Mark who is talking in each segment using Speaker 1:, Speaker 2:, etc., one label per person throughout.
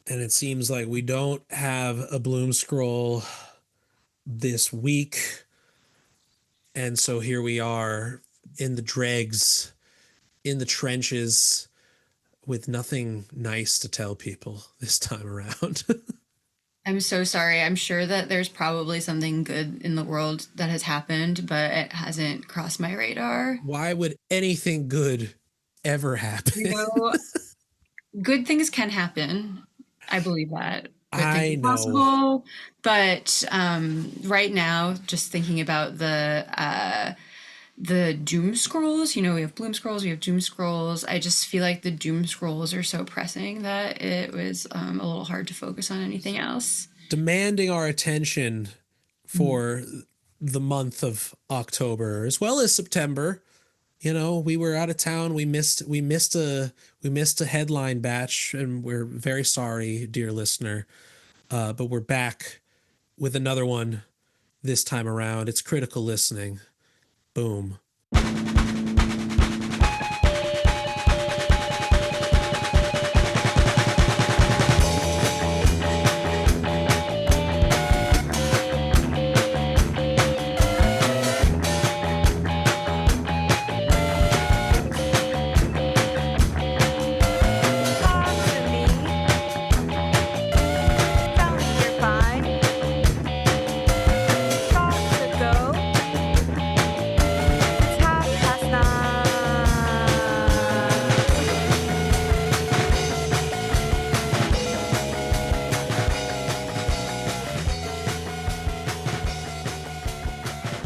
Speaker 1: And it seems like we don't have a Bloom scroll this week. And so here we are in the dregs, in the trenches, with nothing nice to tell people this time around.
Speaker 2: I'm so sorry. I'm sure that there's probably something good in the world that has happened, but it hasn't crossed my radar.
Speaker 1: Why would anything good ever
Speaker 2: You
Speaker 1: happen?
Speaker 2: know, good things can happen. I believe that. Good things
Speaker 1: I
Speaker 2: are
Speaker 1: know.
Speaker 2: possible. But right now, just thinking about the doom scrolls, we have bloom scrolls, we have doom scrolls. I just feel like the doom scrolls are so pressing that it was a little hard to focus on anything else.
Speaker 1: Demanding our attention for the month of October as well as September. We were out of town. We missed a headline batch, and we're very sorry, dear listener. But we're back with another one this time around. It's critical listening. Boom.
Speaker 3: Talk to me. Tell me you're fine. Talk to go. It's 9:30.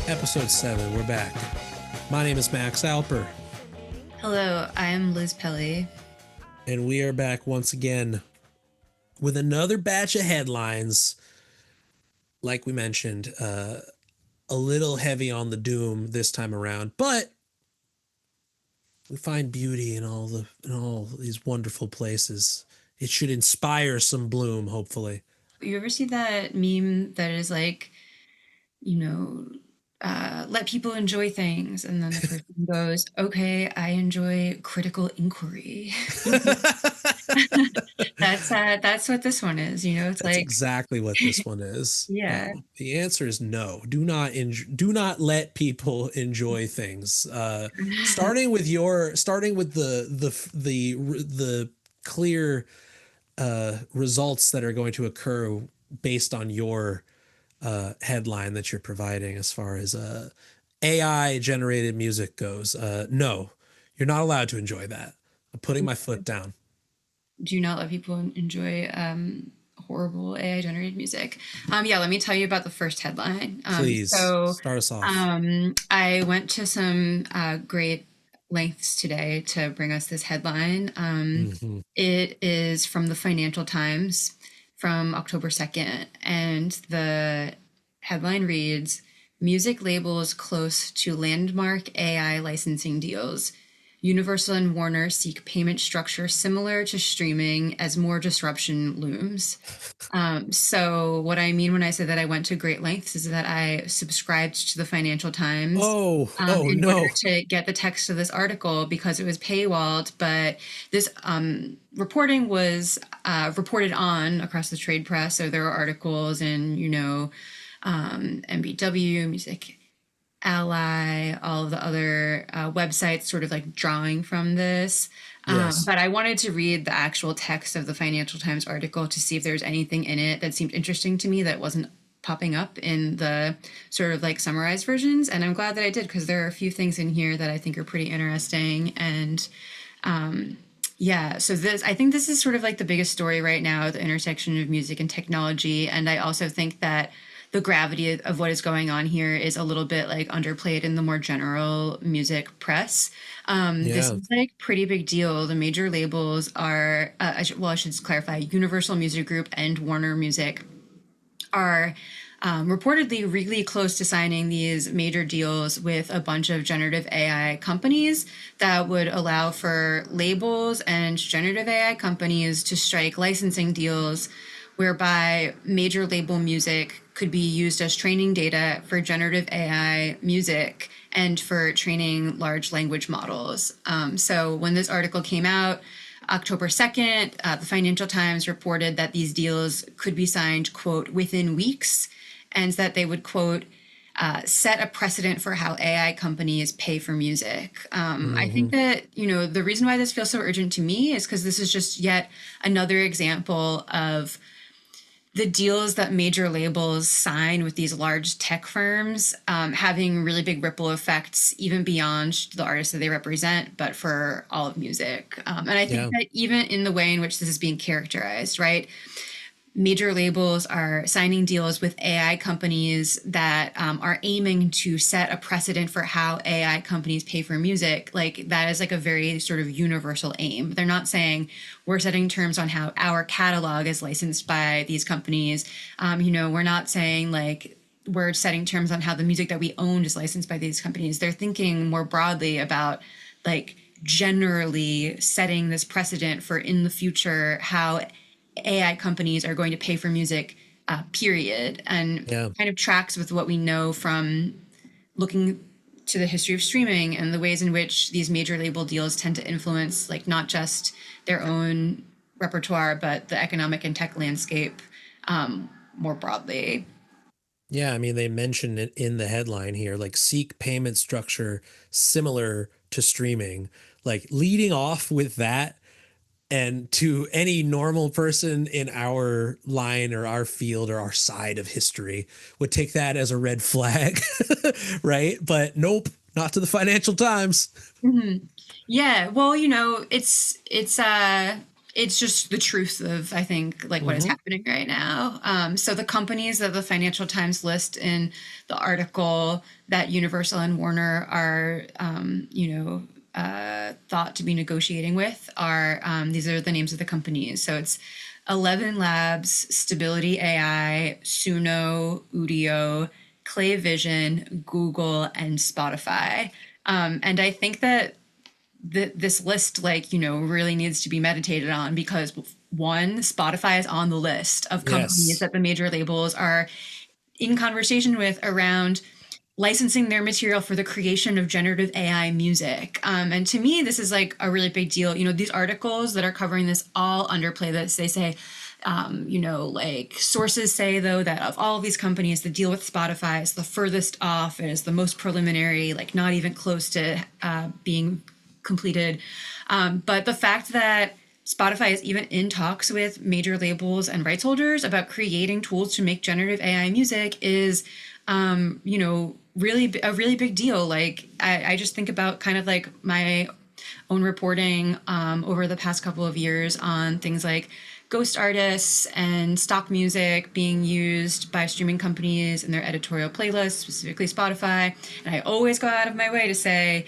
Speaker 1: Episode 7. We're back. My name is Max Alper,
Speaker 3: Listening.
Speaker 2: Hello, I am Liz Pelly.
Speaker 1: and we are back once again with another batch of headlines. Like we mentioned, a little heavy on the doom this time around, but we find beauty in all these wonderful places. It should inspire some bloom, hopefully.
Speaker 2: You ever see that meme that is like, you know, let people enjoy things, and then the person goes, "Okay, I enjoy critical inquiry." That's what this one is. It's
Speaker 1: That's
Speaker 2: like,
Speaker 1: exactly what this one is.
Speaker 2: yeah.
Speaker 1: The answer is no. Do not let people enjoy things. Starting with the clear results that are going to occur based on your headline that you're providing as far as AI generated music goes. No, you're not allowed to enjoy that. I'm putting my foot down.
Speaker 2: Do not let people enjoy horrible AI generated music. Yeah, let me tell you about the first headline.
Speaker 1: Please start us off.
Speaker 2: I went to some great lengths today to bring us this headline.
Speaker 1: Hmm.
Speaker 2: It is from the Financial Times from October 2nd, and the headline reads: Music labels close to landmark AI licensing deals. Universal and Warner seek payment structure similar to streaming as more disruption looms. So, what I mean when I say that I went to great lengths is that I subscribed to the Financial Times
Speaker 1: Oh
Speaker 2: in order
Speaker 1: no.
Speaker 2: to get the text of this article because it was paywalled. But this reporting was reported on across the trade press. So, there were articles in, MBW, Music Ally, all of the other websites sort of like drawing from this.
Speaker 1: Yes.
Speaker 2: But I wanted to read the actual text of the Financial Times article to see if there's anything in it that seemed interesting to me that wasn't popping up in the sort of like summarized versions. And I'm glad that I did because there are a few things in here that I think are pretty interesting. And yeah, so I think this is sort of like the biggest story right now, the intersection of music and technology. And I also think that the gravity of what is going on here is a little bit like underplayed in the more general music press. This
Speaker 1: Yeah.
Speaker 2: is like pretty big deal. The major labels are, I should just clarify, Universal Music Group and Warner Music are reportedly really close to signing these major deals with a bunch of generative AI companies that would allow for labels and generative AI companies to strike licensing deals whereby major label music could be used as training data for generative AI music and for training large language models. So when this article came out, October 2nd, the Financial Times reported that these deals could be signed, quote, within weeks, and that they would, quote, set a precedent for how AI companies pay for music. I think that, the reason why this feels so urgent to me is because this is just yet another example of the deals that major labels sign with these large tech firms having really big ripple effects, even beyond the artists that they represent, but for all of music. And I think
Speaker 1: Yeah.
Speaker 2: that even in the way in which this is being characterized, right? Major labels are signing deals with AI companies that are aiming to set a precedent for how AI companies pay for music. Like that is like a very sort of universal aim. They're not saying we're setting terms on how our catalog is licensed by these companies. We're not saying like we're setting terms on how the music that we own is licensed by these companies. They're thinking more broadly about like generally setting this precedent for in the future how AI companies are going to pay for music, period, and
Speaker 1: Yeah.
Speaker 2: kind of tracks with what we know from looking to the history of streaming and the ways in which these major label deals tend to influence, like, not just their own repertoire, but the economic and tech landscape more broadly.
Speaker 1: Yeah, I mean, they mentioned it in the headline here, like seek payment structure similar to streaming, like leading off with that. And to any normal person in our line or our field or our side of history would take that as a red flag, right? But nope, not to the Financial Times.
Speaker 2: Yeah, well, it's just the truth of, I think, like what is
Speaker 1: Hmm.
Speaker 2: happening right now. So the companies that the Financial Times list in the article that Universal and Warner are, thought to be negotiating with are, these are the names of the companies. So it's 11 Labs, Stability AI, Suno, Udio, Clay Vision, Google, and Spotify. And I think that this list, like, really needs to be meditated on because one, Spotify is on the list of companies
Speaker 1: Yes.
Speaker 2: that the major labels are in conversation with around licensing their material for the creation of generative AI music. And to me, this is like a really big deal. These articles that are covering this all underplay this. They say, like sources say, though, that of all of these companies, the deal with Spotify is the furthest off and is the most preliminary, like not even close to being completed. But the fact that Spotify is even in talks with major labels and rights holders about creating tools to make generative AI music is, really a really big deal. Like I just think about kind of like my own reporting over the past couple of years on things like ghost artists and stock music being used by streaming companies in their editorial playlists, specifically Spotify. And I always go out of my way to say,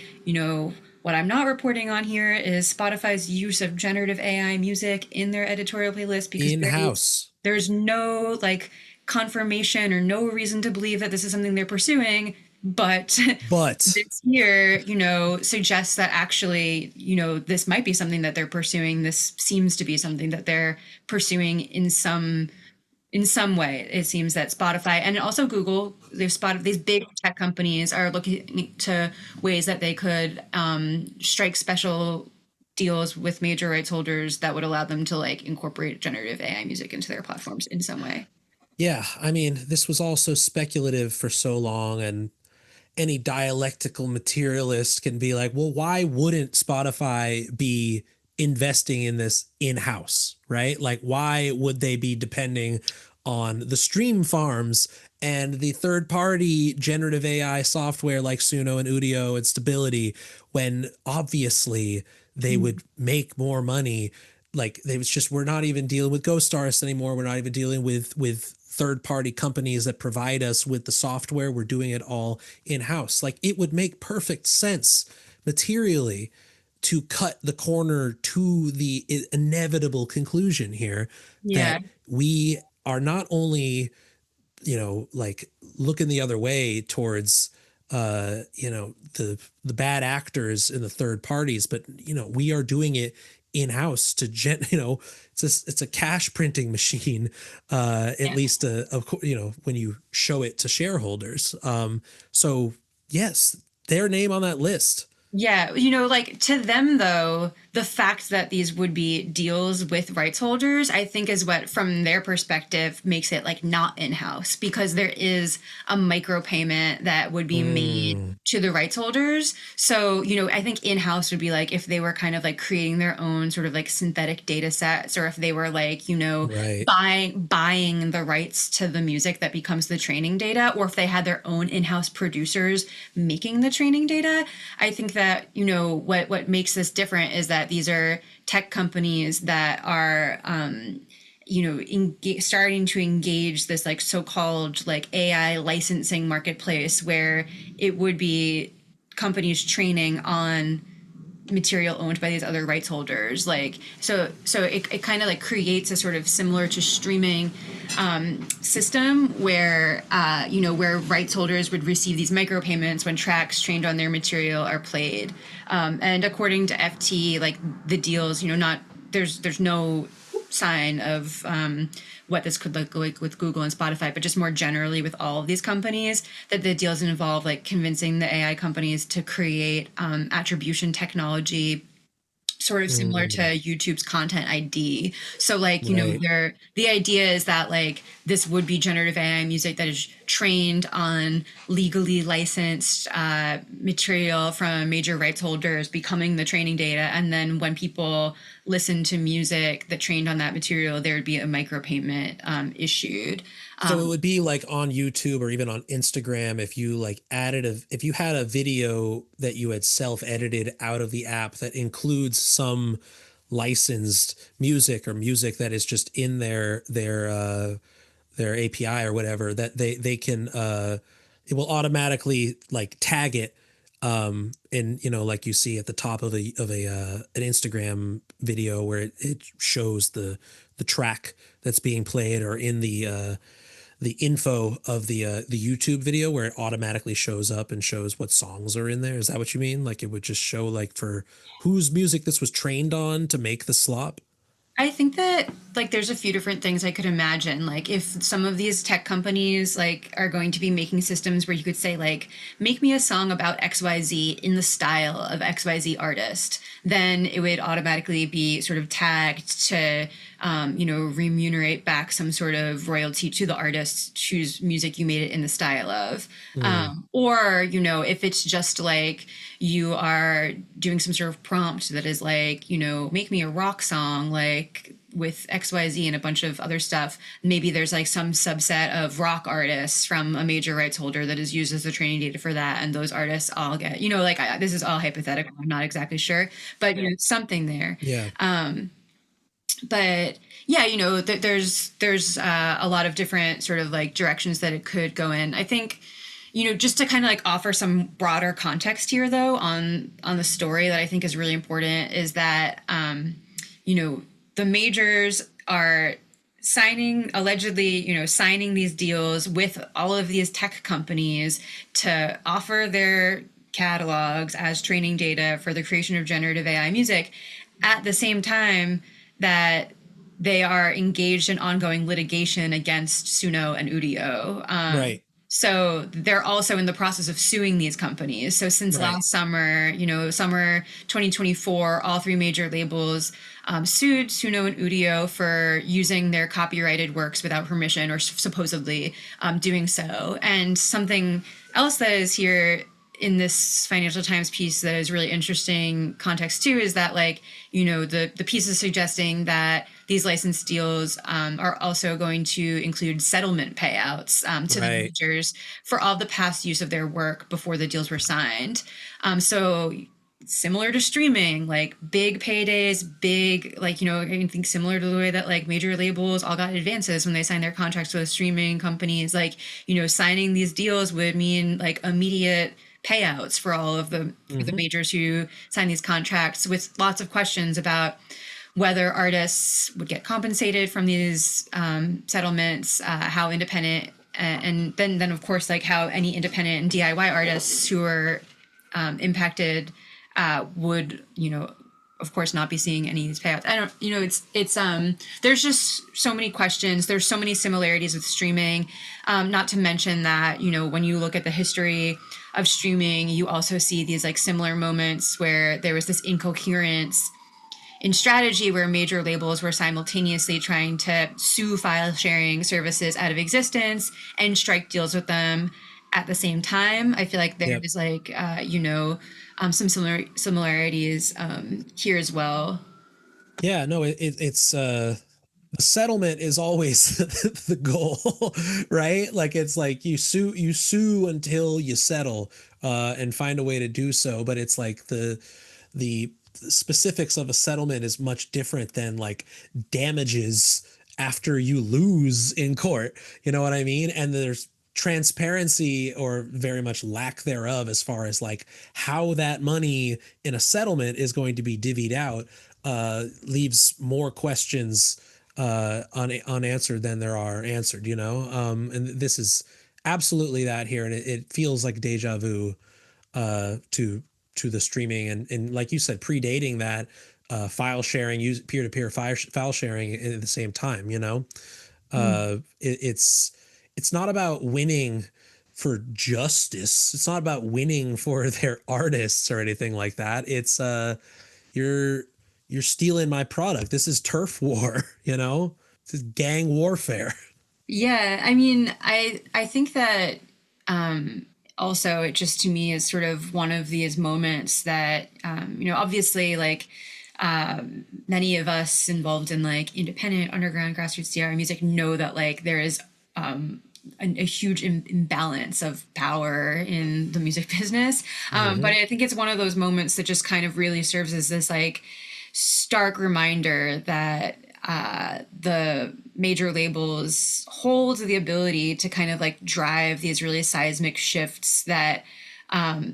Speaker 2: what I'm not reporting on here is Spotify's use of generative AI music in their editorial playlist because
Speaker 1: In house.
Speaker 2: there's no like confirmation or no reason to believe that this is something they're pursuing. But
Speaker 1: But
Speaker 2: this here, suggests that actually, this might be something that they're pursuing. This seems to be something that they're pursuing in some way. It seems that Spotify and also Google, these big tech companies are looking to ways that they could strike special deals with major rights holders that would allow them to like incorporate generative AI music into their platforms in some way.
Speaker 1: yeah, I mean, this was also speculative for so long, and any dialectical materialist can be like, well, why wouldn't Spotify be investing in this in house, right? Like, why would they be depending on the stream farms and the third party generative AI software like Suno and Udio and Stability when obviously they would make more money? Like, they was just, we're not even dealing with ghost artists anymore. We're not even dealing with third party companies that provide us with the software. We're doing it all in house. Like, it would make perfect sense materially to cut the corner to the inevitable conclusion here
Speaker 2: Yeah.
Speaker 1: that we are not only, like looking the other way towards the bad actors in the third parties, but we are doing it in house to it's a cash printing machine, at
Speaker 2: Yeah.
Speaker 1: least when you show it to shareholders. So yes, their name on that list,
Speaker 2: Yeah, like to them though, the fact that these would be deals with rights holders, I think is what from their perspective makes it like not in-house because there is a micropayment that would be made
Speaker 1: Mm,
Speaker 2: to the rights holders. So, I think in-house would be like if they were kind of like creating their own sort of like synthetic data sets or if they were like,
Speaker 1: right.
Speaker 2: buying the rights to the music that becomes the training data or if they had their own in-house producers making the training data. I think that what makes this different is that these are tech companies that are starting to engage this like so-called like AI licensing marketplace where it would be companies training on material owned by these other rights holders like so it kind of like creates a sort of similar to streaming system where where rights holders would receive these micropayments when tracks trained on their material are played and according to FT like the deals not there's no sign of what this could look like with Google and Spotify, but just more generally with all of these companies, that the deals involve like convincing the AI companies to create attribution technology sort of similar to
Speaker 1: Mm,
Speaker 2: YouTube's content ID. So like,
Speaker 1: right.
Speaker 2: the idea is that like this would be generative AI music that is trained on legally licensed material from major rights holders becoming the training data. And then when people listen to music that trained on that material, there would be a micropayment issued.
Speaker 1: So it would be like on YouTube or even on Instagram if you like if you had a video that you had self-edited out of the app that includes some licensed music or music that is just in their API or whatever that they can it will automatically like tag it and like you see at the top of a an Instagram video where it shows the track that's being played or in the info of the YouTube video where it automatically shows up and shows what songs are in there. Is that what you mean? Like it would just show like for whose music this was trained on to make the slop?
Speaker 2: I think that like there's a few different things I could imagine. Like if some of these tech companies like are going to be making systems where you could say like make me a song about XYZ in the style of XYZ artist, then it would automatically be sort of tagged to remunerate back some sort of royalty to the artist whose music you made it in the style of.
Speaker 1: Mm,
Speaker 2: Or, if it's just like you are doing some sort of prompt that is like, make me a rock song, like with XYZ and a bunch of other stuff. Maybe there's like some subset of rock artists from a major rights holder that is used as the training data for that. And those artists all get, this is all hypothetical. I'm not exactly sure, but, something there.
Speaker 1: yeah.
Speaker 2: But yeah, there's a lot of different sort of like directions that it could go in. I think, just to kind of like offer some broader context here though on the story that I think is really important is that the majors are signing these deals with all of these tech companies to offer their catalogs as training data for the creation of generative AI music at the same time that they are engaged in ongoing litigation against Suno and Udio.
Speaker 1: Right.
Speaker 2: So they're also in the process of suing these companies. So since
Speaker 1: Right.
Speaker 2: last summer, summer 2024, all three major labels sued Suno and Udio for using their copyrighted works without permission or supposedly doing so. And something else that is here in this Financial Times piece that is really interesting context too is that like the piece is suggesting that these license deals are also going to include settlement payouts to the
Speaker 1: Right.
Speaker 2: majors for all the past use of their work before the deals were signed. So similar to streaming, like big paydays, big like I think similar to the way that like major labels all got advances when they signed their contracts with streaming companies. Like signing these deals would mean like immediate payouts for all of the
Speaker 1: Hmm.
Speaker 2: majors who sign these contracts with lots of questions about whether artists would get compensated from these settlements, how independent, and then of course like how any independent and DIY artists who are impacted would of course not be seeing any of these payouts. I don't it's there's just so many questions. There's so many similarities with streaming, not to mention that when you look at the history of streaming, you also see these like similar moments where there was this incoherence in strategy where major labels were simultaneously trying to sue file sharing services out of existence and strike deals with them at the same time. I feel like
Speaker 1: Yep.
Speaker 2: there's like, some similarities here as well.
Speaker 1: Yeah, no, it's the settlement is always the goal, right? Like it's like you sue until you settle and find a way to do so, but it's like the specifics of a settlement is much different than like damages after you lose in court. You know what I mean? And there's transparency or very much lack thereof as far as like how that money in a settlement is going to be divvied out leaves more questions unanswered than there are answered, you know? And this is absolutely that here. And it feels like deja vu to the streaming and like you said, predating that file sharing, use peer-to-peer file sharing at the same time, you know? It's not about winning for justice. It's not about winning for their artists or anything like that. It's you're you're stealing my product. This is turf war, you know? This is gang warfare.
Speaker 2: Yeah, I mean, I think that also it just to me is sort of one of these moments that obviously like many of us involved in like independent underground grassroots DIY music know that like there is a huge imbalance of power in the music business. But I think it's one of those moments that just kind of really serves as this like stark reminder that the major labels hold the ability to kind of like drive these really seismic shifts that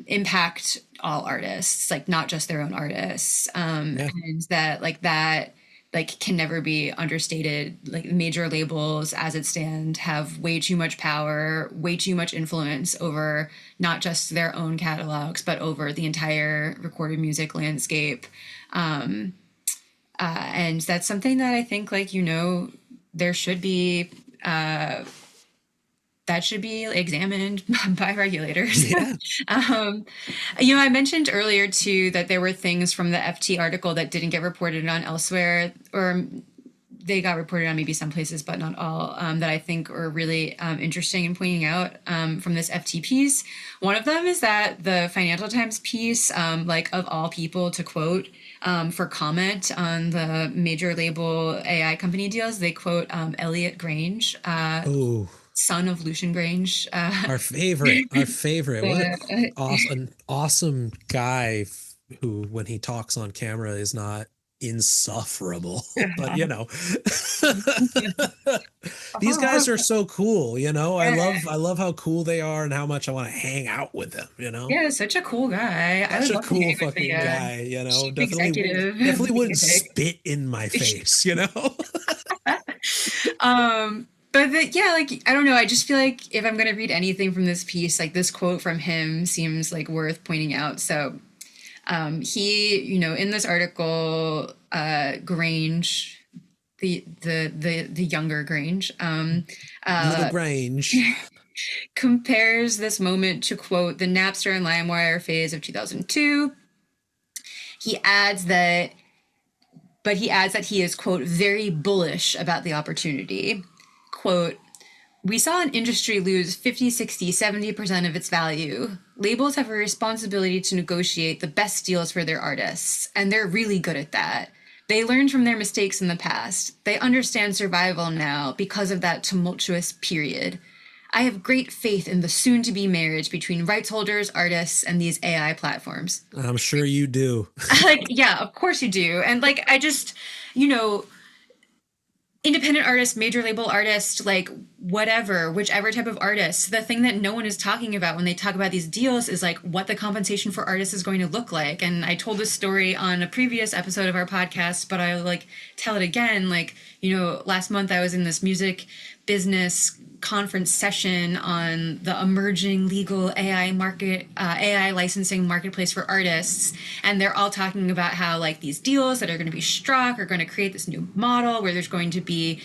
Speaker 2: impact all artists, like not just their own artists,
Speaker 1: Yeah.
Speaker 2: and that like can never be understated. Like major labels as it stand have way too much power, way too much influence over not just their own catalogs but over the entire recorded music landscape. And that's something that I think like there should be that should be examined by regulators.
Speaker 1: Yeah.
Speaker 2: I mentioned earlier too that there were things from the FT article that didn't get reported on elsewhere, or they got reported on maybe some places, but not all, that I think are really interesting in pointing out from this FT piece. One of them is that the Financial Times piece, like of all people to quote for comment on the major label AI company deals, they quote Elliot Grange,
Speaker 1: Oh,
Speaker 2: son of Lucian Grange.
Speaker 1: our favorite, our favorite. What
Speaker 2: The,
Speaker 1: an awesome guy who, when he talks on camera, is not insufferable. But you know, these guys are so cool. You know, I love how cool they are and how much I want to hang out with them. You know,
Speaker 2: yeah, such a cool guy. I
Speaker 1: such
Speaker 2: would
Speaker 1: a
Speaker 2: love to
Speaker 1: cool
Speaker 2: hang with the
Speaker 1: fucking guy. You know,
Speaker 2: chief
Speaker 1: definitely,
Speaker 2: executive.
Speaker 1: definitely
Speaker 2: of
Speaker 1: wouldn't
Speaker 2: music.
Speaker 1: spit in my face. You know.
Speaker 2: Yeah, like I don't know. I just feel like if I'm gonna read anything from this piece, like this quote from him seems like worth pointing out. So, he, in this article, Grange, the younger Grange,
Speaker 1: Little Grange.
Speaker 2: compares this moment to quote the Napster and LimeWire phase of 2002. He adds that he is, quote, very bullish about the opportunity. Quote, we saw an industry lose 50, 60, 70% of its value. Labels have a responsibility to negotiate the best deals for their artists, and they're really good at that. They learned from their mistakes in the past. They understand survival now because of that tumultuous period. I have great faith in the soon-to-be marriage between rights holders, artists, and these AI platforms.
Speaker 1: I'm sure you do.
Speaker 2: Like, yeah, of course you do. And like, I just, independent artist, major label artist, like whatever, whichever type of artist, the thing that no one is talking about when they talk about these deals is like what the compensation for artists is going to look like. And I told this story on a previous episode of our podcast, but I'll like tell it again. Like, last month I was in this music business conference session on the emerging legal AI market, AI licensing marketplace for artists. And they're all talking about how like these deals that are going to be struck are going to create this new model where there's going to be,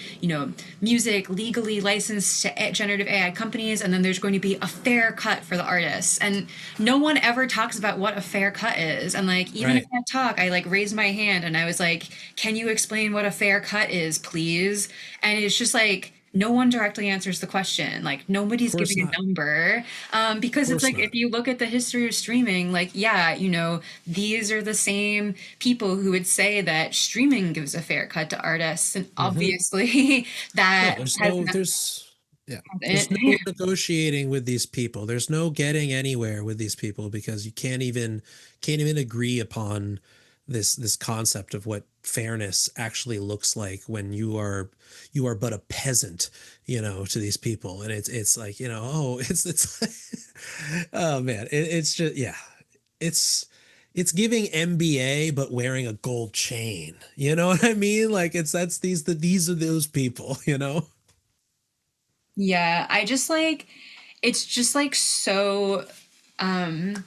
Speaker 2: music legally licensed license to generative AI companies, and then there's going to be a fair cut for the artists. And no one ever talks about what a fair cut is. And like, even
Speaker 1: Right.
Speaker 2: at that talk, I like raised my hand and I was like, can you explain what a fair cut is, please? And it's just like, no one directly answers the question. Like
Speaker 1: Of
Speaker 2: nobody's
Speaker 1: course
Speaker 2: giving a
Speaker 1: not. Of
Speaker 2: number, because it's
Speaker 1: course
Speaker 2: like
Speaker 1: not.
Speaker 2: if you look at the history of streaming, like yeah, you know, these are the same people who would say that streaming gives a fair cut to artists, and
Speaker 1: Hmm.
Speaker 2: obviously
Speaker 1: No,
Speaker 2: that has not
Speaker 1: yeah, there's no
Speaker 2: happened.
Speaker 1: negotiating with these people. There's no getting anywhere with these people because you can't even agree upon this concept of what fairness actually looks like when you are but a peasant, to these people. And it's like, oh, it's oh man, it's just, yeah, it's it's giving MBA but wearing a gold chain. You know what I mean? Like these are those people.
Speaker 2: Yeah, I just like it's just like so um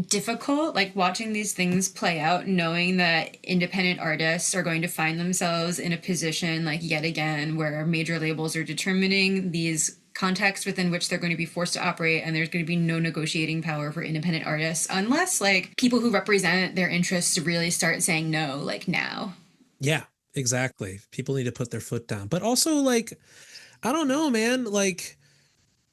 Speaker 2: difficult like watching these things play out, knowing that independent artists are going to find themselves in a position like yet again where major labels are determining these contexts within which they're going to be forced to operate, and there's going to be no negotiating power for independent artists unless like people who represent their interests really start saying no like now.
Speaker 1: Yeah, exactly. People need to put their foot down. But also, like, I don't know, man. Like,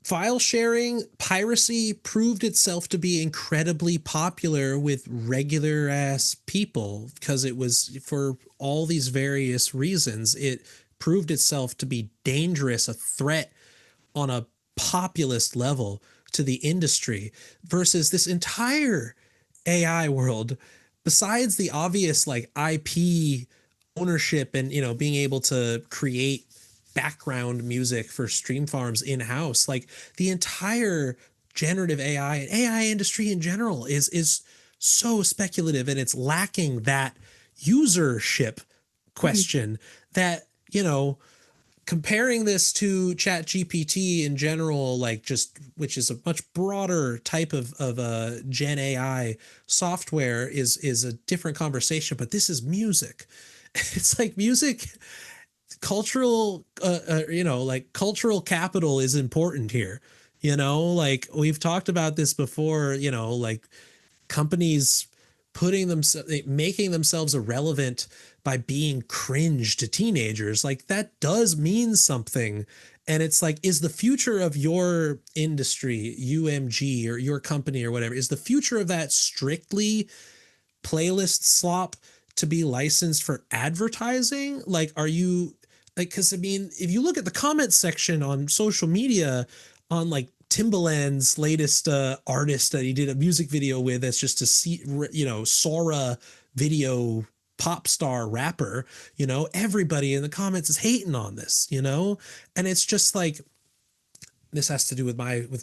Speaker 1: file sharing, piracy proved itself to be incredibly popular with regular ass people because it was for all these various reasons. It proved itself to be dangerous, a threat on a populist level to the industry versus this entire AI world. Besides the obvious like IP ownership and being able to create background music for stream farms in house, like the entire generative AI and AI industry in general is so speculative, and it's lacking that usership question that comparing this to chat gpt in general, like just which is a much broader type of gen ai software, is a different conversation. But this is music. It's like music cultural like cultural capital is important here. Like we've talked about this before, like companies putting themselves making themselves irrelevant by being cringe to teenagers, like that does mean something. And it's like, is the future of your industry, UMG, or your company or whatever, is the future of that strictly playlist slop to be licensed for advertising? Like, are you like, because I mean, if you look at the comments section on social media on like Timbaland's latest artist that he did a music video with, that's just a Sora video pop star rapper, everybody in the comments is hating on this. And it's just like, this has to do with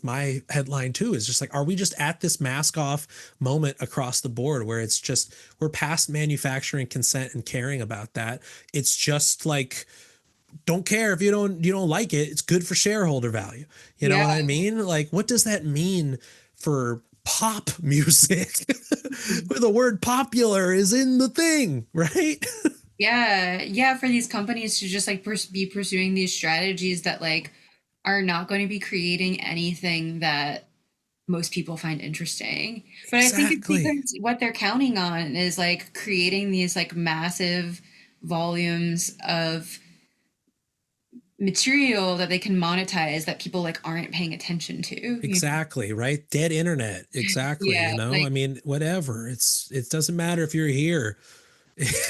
Speaker 1: my headline too, is just like, are we just at this mask off moment across the board where it's just we're past manufacturing consent and caring about that? It's just like, don't care if you don't like it, it's good for shareholder value. You know
Speaker 2: Yeah.
Speaker 1: what I mean? Like, what does that mean for pop music? Where the word popular is in the thing, right?
Speaker 2: Yeah, yeah, for these companies to just like be pursuing these strategies that like are not going to be creating anything that most people find interesting. But I think it's
Speaker 1: Exactly.
Speaker 2: because what they're counting on is like creating these like massive volumes of material that they can monetize that people like aren't paying attention to.
Speaker 1: Exactly, right? Dead internet. Exactly.
Speaker 2: Yeah,
Speaker 1: I
Speaker 2: like
Speaker 1: mean, whatever. It doesn't matter if you're here.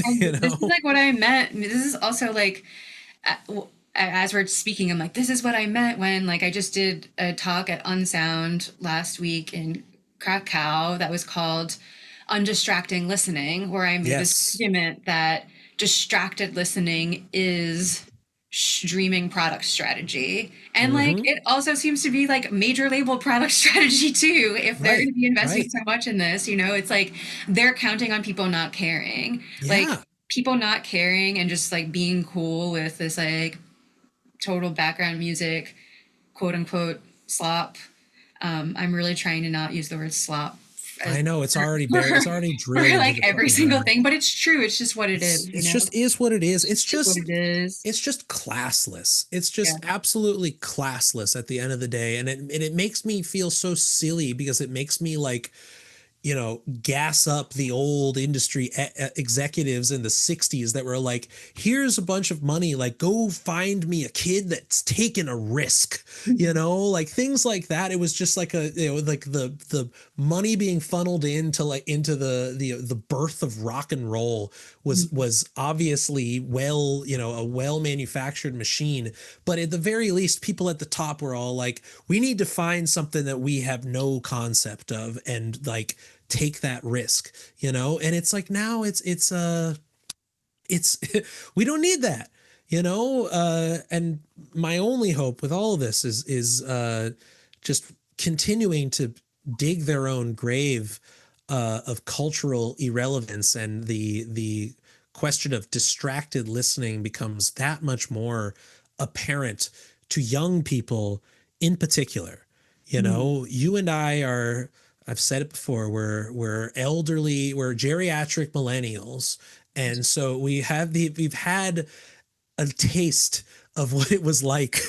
Speaker 2: and
Speaker 1: you
Speaker 2: this is
Speaker 1: know?
Speaker 2: like what I meant. This is also like as we're speaking, I'm like, this is what I meant when like I just did a talk at Unsound last week in Krakow that was called Undistracting Listening, where I made this
Speaker 1: Yes.
Speaker 2: argument that distracted listening is streaming product strategy. And like
Speaker 1: Mm-hmm.
Speaker 2: it also seems to be like major label product strategy too. If they're going
Speaker 1: Right.
Speaker 2: to be investing
Speaker 1: Right.
Speaker 2: so much in this, it's like they're counting on people not caring. Like
Speaker 1: Yeah.
Speaker 2: people not caring and just like being cool with this like total background music, quote unquote slop. I'm really trying to not use the word slop
Speaker 1: I know it's already buried. It's already drilled
Speaker 2: for
Speaker 1: into
Speaker 2: like
Speaker 1: the
Speaker 2: every
Speaker 1: fucking
Speaker 2: single
Speaker 1: ground.
Speaker 2: thing, but it's true. It's just what it is, you
Speaker 1: It's
Speaker 2: know?
Speaker 1: just is what it is. It's
Speaker 2: It's what
Speaker 1: just
Speaker 2: it is.
Speaker 1: it's just classless. It's
Speaker 2: Yeah.
Speaker 1: just absolutely classless at the end of the day, and it makes me feel so silly because it makes me like, you know, gas up the old industry executives in the 60s that were like, here's a bunch of money, like go find me a kid that's taken a risk, you know, like things like that. It was just like a, you know, like the money being funneled into like into the birth of rock and roll was obviously, well, you know, a well manufactured machine, but at the very least people at the top were all like, we need to find something that we have no concept of and like take that risk, you know. And it's like now it's we don't need that, you know. And my only hope with all of this is just continuing to dig their own grave of cultural irrelevance, and the question of distracted listening becomes that much more apparent to young people in particular. You know, you and I are, I've said it before, we're elderly, we're geriatric millennials. And so we've had a taste of what it was like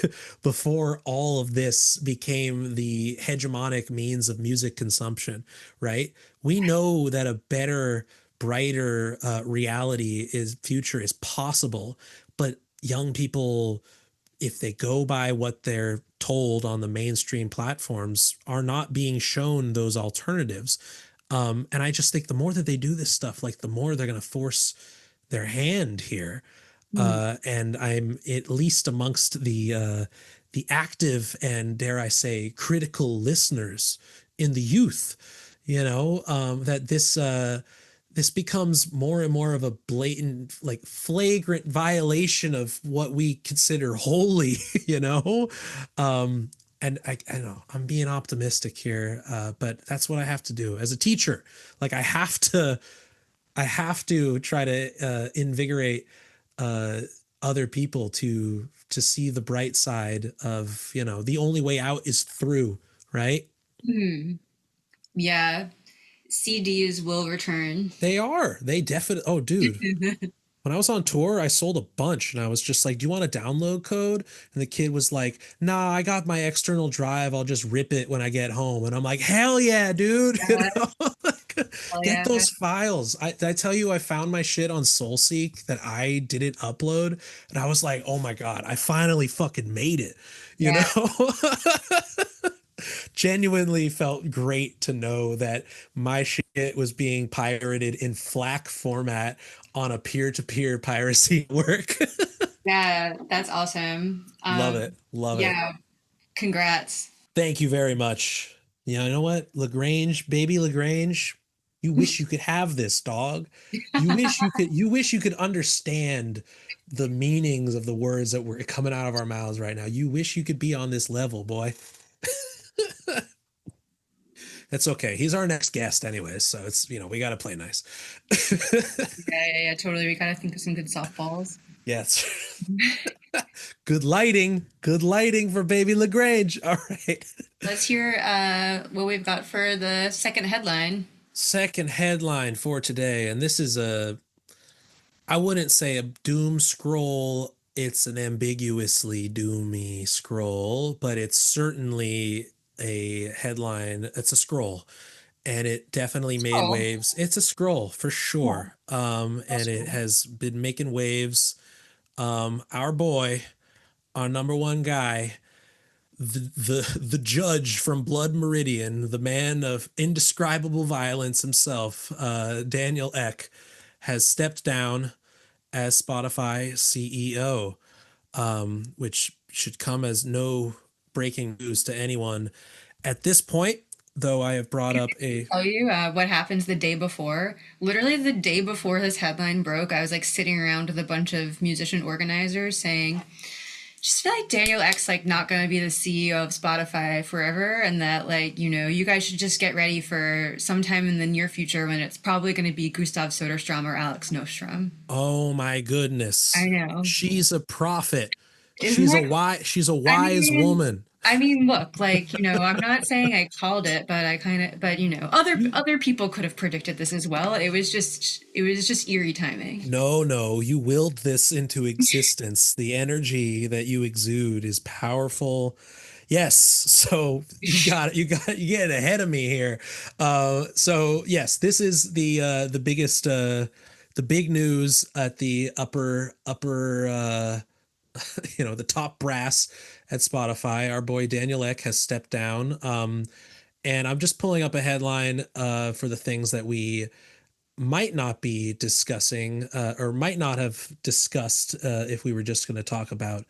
Speaker 1: before all of this became the hegemonic means of music consumption, right? We know that a better, brighter reality is future is possible, but young people, if they go by what they're told on the mainstream platforms, are not being shown those alternatives. And I just think the more that they do this stuff, like the more they're going to force their hand here. And I'm at least amongst the active and, dare I say, critical listeners in the youth, you know, that this becomes more and more of a blatant, like flagrant violation of what we consider holy, you know. And I know I'm being optimistic here, but that's what I have to do as a teacher. Like I have to try to invigorate other people to see the bright side of, you know, the only way out is through, right?
Speaker 2: Yeah. CDs will return.
Speaker 1: They definitely, oh dude, when I was on tour, I sold a bunch and I was just like, do you want a download code? And the kid was like, nah, I got my external drive. I'll just rip it when I get home. And I'm like, hell yeah, dude. You
Speaker 2: Yeah.
Speaker 1: know?
Speaker 2: Oh,
Speaker 1: Get
Speaker 2: yeah.
Speaker 1: those files. Did I tell you I found my shit on SoulSeek that I didn't upload? And I was like, oh my God, I finally fucking made it. You
Speaker 2: Yeah.
Speaker 1: know? Genuinely felt great to know that my shit was being pirated in FLAC format on a peer-to-peer piracy work.
Speaker 2: Yeah. That's awesome.
Speaker 1: Love it. Love it.
Speaker 2: Yeah. Congrats.
Speaker 1: Thank you very much. You know what? LaGrange, baby LaGrange, you wish you could have this, dog. You wish you could understand the meanings of the words that were coming out of our mouths right now. You wish you could be on this level, boy. That's okay. He's our next guest anyways, so it's, you know, we got to play nice.
Speaker 2: Yeah. Totally. We gotta think of some good softballs.
Speaker 1: Yes. Good lighting for baby LaGrange. All right.
Speaker 2: Let's hear what we've got for the second headline.
Speaker 1: Second headline for today, and this is I wouldn't say a doom scroll. It's an ambiguously doomy scroll, but it's certainly a headline. It's a scroll, and it definitely made
Speaker 2: Scroll.
Speaker 1: waves. It's a scroll for sure. And it has been making waves. Our boy, our number one guy, the judge from Blood Meridian, the man of indescribable violence himself, Daniel Ek, has stepped down as Spotify CEO, which should come as no breaking news to anyone at this point. Though I have brought up a
Speaker 2: Tell you what happens the day before. Literally the day before this headline broke, I was like sitting around with a bunch of musician organizers saying, just feel like Daniel X like not gonna be the CEO of Spotify forever, and that like, you know, you guys should just get ready for sometime in the near future when it's probably gonna be Gustav Soderstrom or Alex Nostrom.
Speaker 1: oh my goodness,
Speaker 2: I know.
Speaker 1: she's a prophet.
Speaker 2: Isn't
Speaker 1: She's a
Speaker 2: it?
Speaker 1: wise
Speaker 2: I
Speaker 1: wise
Speaker 2: mean,
Speaker 1: woman.
Speaker 2: I mean, look, like, I'm not saying I called it, but but other people could have predicted this as well. It was just eerie timing.
Speaker 1: No, no, you willed this into existence. The energy that you exude is powerful. Yes, so you got it. You get ahead of me here. So yes, this is the biggest the big news at the upper the top brass at Spotify. Our boy Daniel Ek has stepped down. And I'm just pulling up a headline for the things that we might not be discussing or might not have discussed if we were just going to talk about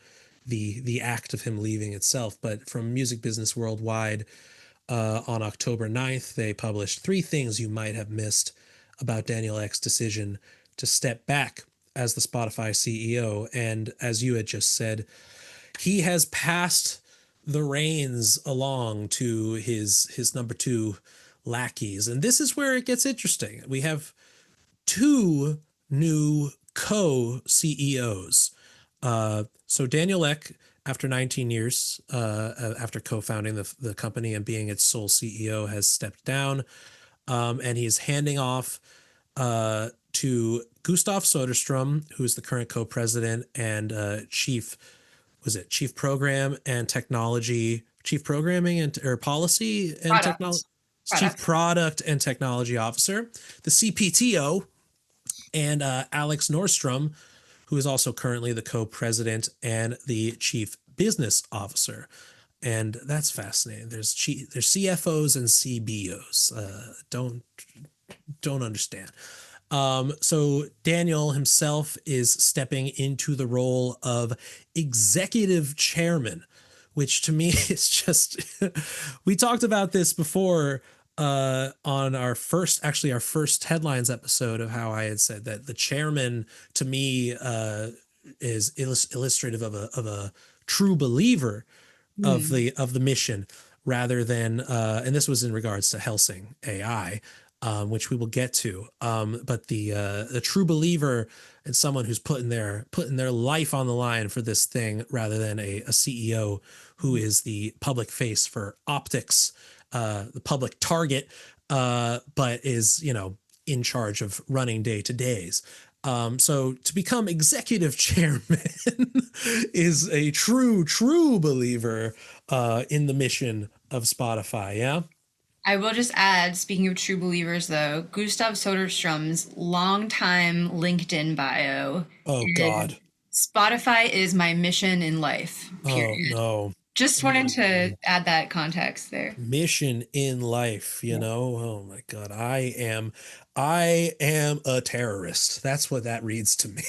Speaker 1: the act of him leaving itself. But from Music Business Worldwide, on October 9th, they published 3 things you might have missed about Daniel Ek's decision to step back as the Spotify CEO. And as you had just said, he has passed the reins along to his number 2 lackeys. And this is where it gets interesting. We have 2 new co-CEOs. So Daniel Ek, after 19 years, after co-founding the company and being its sole CEO, has stepped down, and he's handing off to Gustav Soderstrom, who is the current co-president and chief program and technology, chief programming and or policy and technology, chief product and technology officer, the CPTO, and Alex Nordstrom, who is also currently the co-president and the chief business officer. And that's fascinating. There's CFOs and CBOs. Don't understand. So Daniel himself is stepping into the role of executive chairman, which to me is just, we talked about this before on our first headlines episode, of how I had said that the chairman to me is illustrative of a true believer of the mission, rather than and this was in regards to Helsing AI, which we will get to. But the true believer and someone who's putting their life on the line for this thing, rather than a CEO who is the public face for optics, the public target, but is in charge of running day-to-days. So to become executive chairman is a true believer in the mission of Spotify. Yeah.
Speaker 2: I will just add, speaking of true believers, though, Gustav Soderstrom's longtime LinkedIn bio.
Speaker 1: Oh God.
Speaker 2: Spotify is my mission in life. Period.
Speaker 1: Oh no.
Speaker 2: Just wanted to add that context there.
Speaker 1: Mission in life, oh my God, I am a terrorist. That's what that reads to me.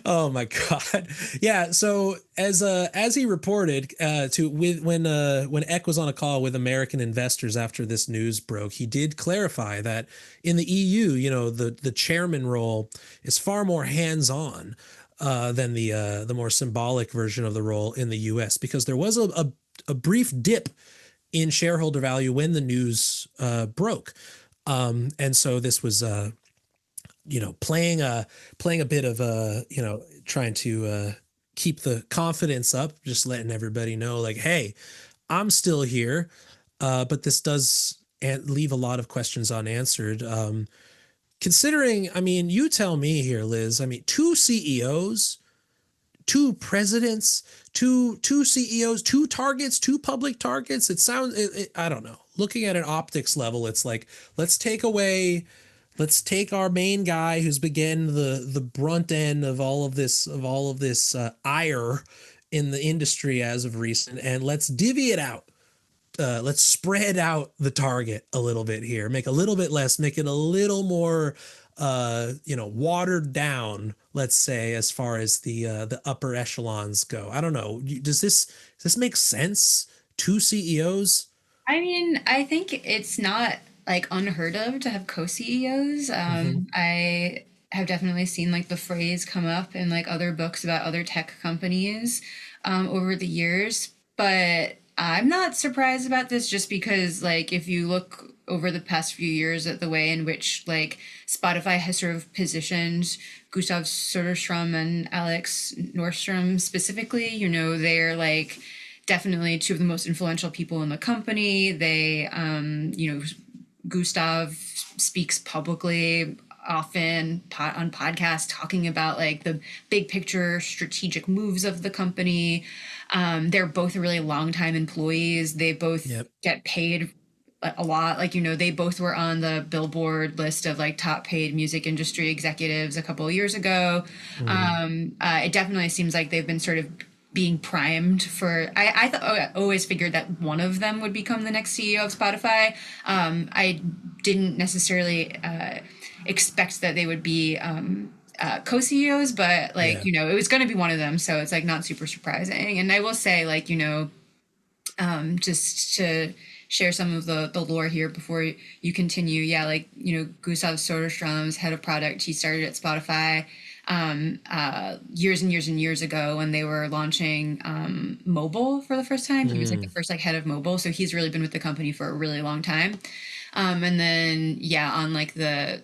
Speaker 1: Oh my God. Yeah, so as he reported when Ek was on a call with American investors after this news broke, he did clarify that in the EU, the chairman role is far more hands-on than the more symbolic version of the role in the U.S., because there was a brief dip in shareholder value when the news broke, and so this was playing a bit of trying to keep the confidence up, just letting everybody know, like, hey, I'm still here, but this does leave a lot of questions unanswered. Considering, I mean, you tell me here, Liz, I mean, 2 CEOs, 2 presidents, two CEOs, 2 targets, 2 public targets. It sounds, I don't know. Looking at an optics level, it's like, let's take our main guy who's begun the brunt end of all of this ire in the industry as of recent, and let's divvy it out. Let's spread out the target a little bit here, make a little bit less, make it a little more, watered down, let's say, as far as the upper echelons go. I don't know. Does this make sense? 2 CEOs?
Speaker 2: I mean, I think it's not like unheard of to have co-CEOs. I have definitely seen like the phrase come up in like other books about other tech companies over the years, but I'm not surprised about this, just because, like, if you look over the past few years at the way in which, like, Spotify has sort of positioned Gustav Soderstrom and Alex Nordstrom specifically, they're like definitely two of the most influential people in the company. They, Gustav speaks publicly often on podcasts talking about like the big picture strategic moves of the company. They're both really long time employees. They both
Speaker 1: Yep.
Speaker 2: get paid a lot. Like, they both were on the Billboard list of like top paid music industry executives a couple of years ago. It definitely seems like they've been sort of being primed for. I always figured that one of them would become the next CEO of Spotify. I didn't necessarily expect that they would be co-CEOs, but like,
Speaker 1: Yeah.
Speaker 2: it was going to be one of them. So it's like not super surprising. And I will say, like, just to share some of the lore here before you continue. Yeah, like, Gustav Soderstrom's head of product, he started at Spotify years and years and years ago when they were launching mobile for the first time. He was like the first like head of mobile. So he's really been with the company for a really long time. And then, yeah, on like the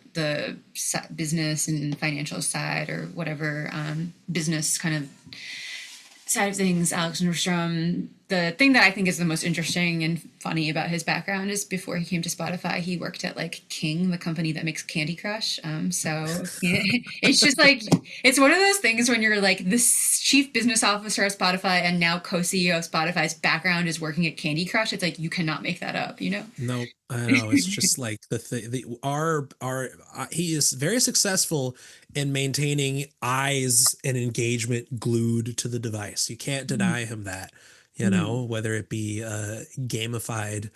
Speaker 2: business and financial side or whatever business kind of side of things, Alex Nordstrom, the thing that I think is the most interesting and funny about his background is before he came to Spotify, he worked at like King, the company that makes Candy Crush. It's just like, it's one of those things when you're like this chief business officer at Spotify and now co-CEO of Spotify's background is working at Candy Crush. It's like, you cannot make that up,
Speaker 1: No, I know. It's just like he is very successful in maintaining eyes and engagement glued to the device. You can't deny him that, whether it be gamified,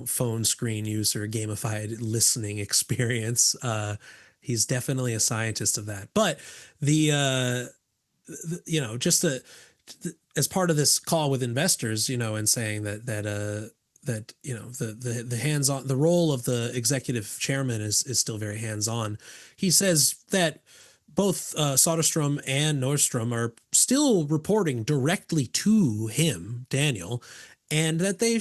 Speaker 1: phone screen use or gamified listening experience. He's definitely a scientist of that. But just as part of this call with investors, and saying that the hands on the role of the executive chairman is still very hands on. He says that both Soderstrom and Nordstrom are still reporting directly to him, Daniel, and that they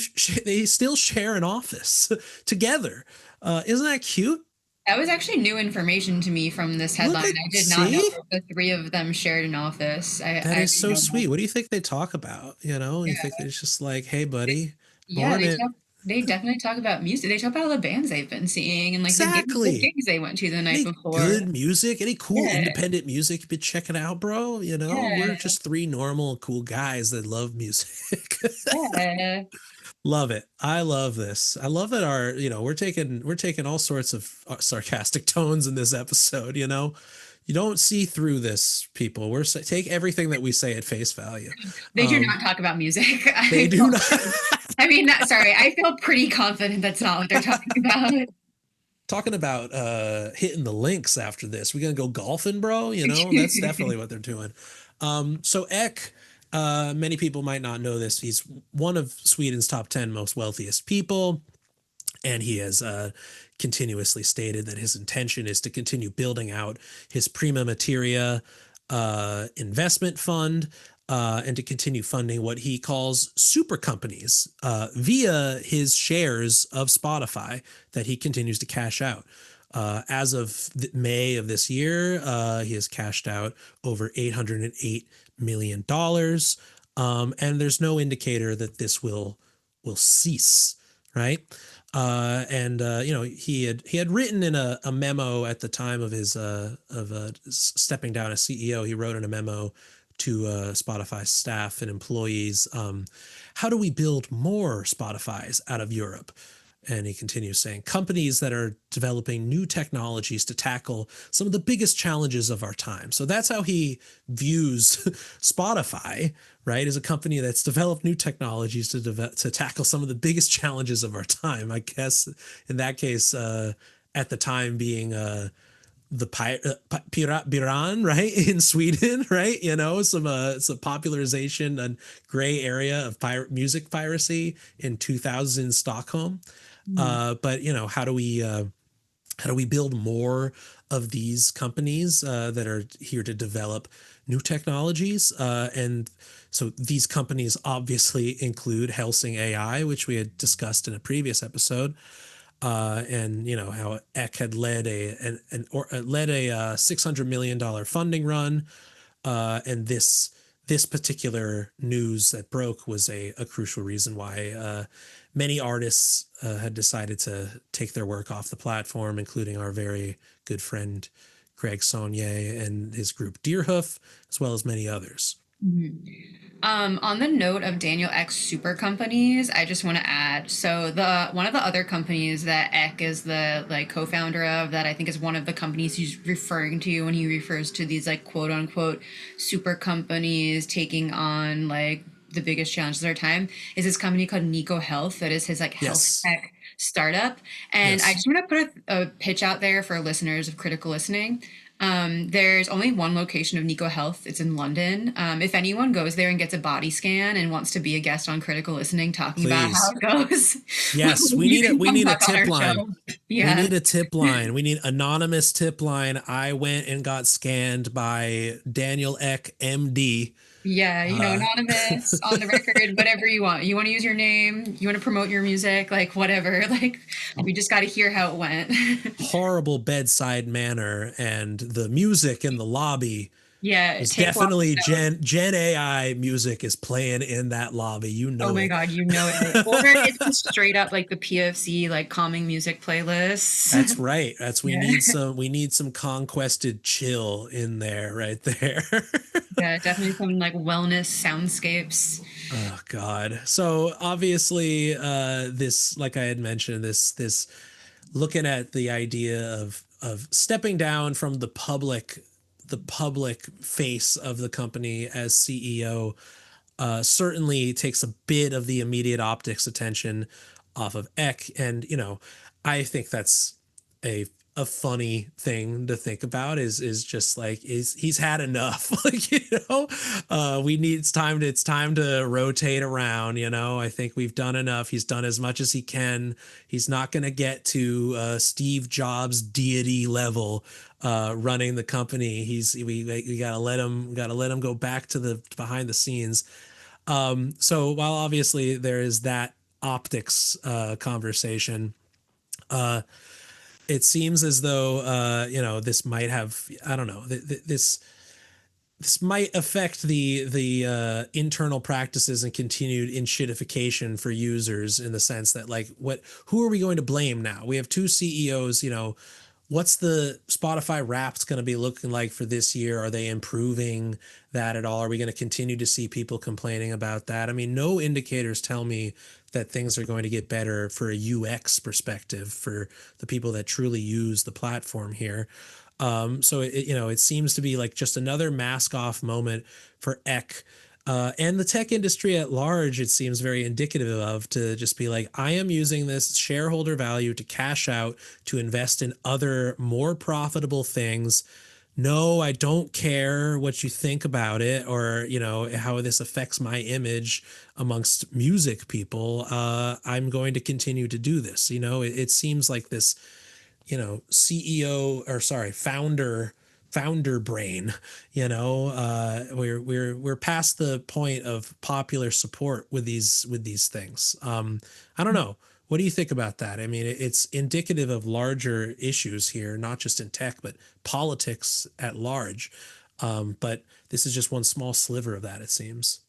Speaker 1: still share an office together. Isn't that cute?
Speaker 2: That was actually new information to me from this headline. I did not know that the three of them shared an office.
Speaker 1: That is so sweet. What do you think they talk about? You think it's just like, hey, buddy.
Speaker 2: Yeah, they definitely talk about music. They talk about all the bands they've been seeing and like the gigs they went to the night before.
Speaker 1: Good music, any cool independent music, but check it out, bro. We're just three normal, cool guys that love music.
Speaker 2: Yeah.
Speaker 1: Love it. I love this. I love that we're taking all sorts of sarcastic tones in this episode. You don't see through this, people. Take everything that we say at face value.
Speaker 2: They do not talk about music.
Speaker 1: They do not.
Speaker 2: I mean, sorry. I feel pretty confident that's not what they're talking about.
Speaker 1: Talking about hitting the links after this. We're gonna go golfing, bro. That's definitely what they're doing. So Ek, many people might not know this. He's one of Sweden's top 10 most wealthiest people, and he has continuously stated that his intention is to continue building out his Prima Materia investment fund and to continue funding what he calls super companies via his shares of Spotify that he continues to cash out. As of May of this year, he has cashed out over $808 million. And there's no indicator that this will cease, right? He had written in a memo at the time of his stepping down as CEO. He wrote in a memo to Spotify staff and employees, how do we build more Spotifys out of Europe? And he continues saying, companies that are developing new technologies to tackle some of the biggest challenges of our time. So that's how he views Spotify, right? As a company that's developed new technologies to tackle some of the biggest challenges of our time. I guess in that case, at the time being the Piran, right, in Sweden, right? Some popularization and gray area of music piracy in 2000 Stockholm. But how do we build more of these companies that are here to develop new technologies? And so these companies obviously include Helsing AI, which we had discussed in a previous episode. And how Ek had led a $600 million funding run, and this this particular news that broke was a crucial reason why many artists had decided to take their work off the platform, including our very good friend Greg Saunier and his group Deerhoof, as well as many others.
Speaker 2: On the note of Daniel Ek's super companies, I just want to add, so the one of the other companies that Ek is the like co-founder of, that I think is one of the companies he's referring to when he refers to these like quote unquote super companies taking on like the biggest challenges of our time, is this company called Nico Health, that is his like health
Speaker 1: Yes.
Speaker 2: tech startup. And I
Speaker 1: Yes.
Speaker 2: just want to put a pitch out there for listeners of critical listening. There's only one location of Nico Health. It's in London. If anyone goes there and gets a body scan and wants to be a guest on Critical Listening talking about how
Speaker 1: Please.
Speaker 2: it goes,
Speaker 1: Yes,
Speaker 2: you can
Speaker 1: we
Speaker 2: come
Speaker 1: need a
Speaker 2: back on our
Speaker 1: tip line.
Speaker 2: show.
Speaker 1: We
Speaker 2: Yeah.
Speaker 1: need a tip line. We need anonymous tip line. I went and got scanned by Daniel Ek, MD.
Speaker 2: Yeah, you know,
Speaker 1: Uh,
Speaker 2: anonymous, on the record, whatever you want. You want to use your name, you want to promote your music, like whatever. Like, we just got to hear how it went.
Speaker 1: horrible bedside manner, and the music in the lobby
Speaker 2: Yeah,
Speaker 1: is
Speaker 2: take lots of
Speaker 1: definitely
Speaker 2: notes.
Speaker 1: Gen AI music is playing in that lobby. You
Speaker 2: Oh
Speaker 1: know
Speaker 2: my
Speaker 1: it.
Speaker 2: God, you know it. Or it's just straight up like the PFC, like calming music playlists.
Speaker 1: That's right. That's
Speaker 2: Yeah.
Speaker 1: we need some conquested chill in there right there.
Speaker 2: Yeah, definitely some like wellness soundscapes.
Speaker 1: Oh God. So obviously this, like I had mentioned, this looking at the idea of stepping down from the public face of the company as CEO certainly takes a bit of the immediate optics attention off of Eck. And, you know, I think that's a a funny thing to think about is just like is he's had enough. Like, you know, we need it's time to rotate around. You know, I think we've done enough. He's done as much as he can. He's not going to get to Steve Jobs deity level running the company. We gotta let him go back to the behind the scenes. So while obviously there is that optics conversation, uh, it seems as though you know, this might have, I don't know, this might affect the internal practices and continued enshittification for users, in the sense that, like, who are we going to blame now? We have two CEOs. You know, what's the Spotify Wrapped going to be looking like for this year? Are they improving that at all? Are we going to continue to see people complaining about that? I mean, no indicators tell me that things are going to get better for a UX perspective for the people that truly use the platform here. So it, you know, it seems to be like just another mask off moment for Eck. And the tech industry at large, it seems very indicative of, to just be like, I am using this shareholder value to cash out, to invest in other more profitable things. No, I don't care what you think about it, or, you know, how this affects my image amongst music people. I'm going to continue to do this. You know, it seems like this, you know, CEO, or sorry, founder brain. You know, we're past the point of popular support with these things. I don't know, what do you think about that? I mean, it's indicative of larger issues here, not just in tech but politics at large. But this is just one small sliver of that, it seems.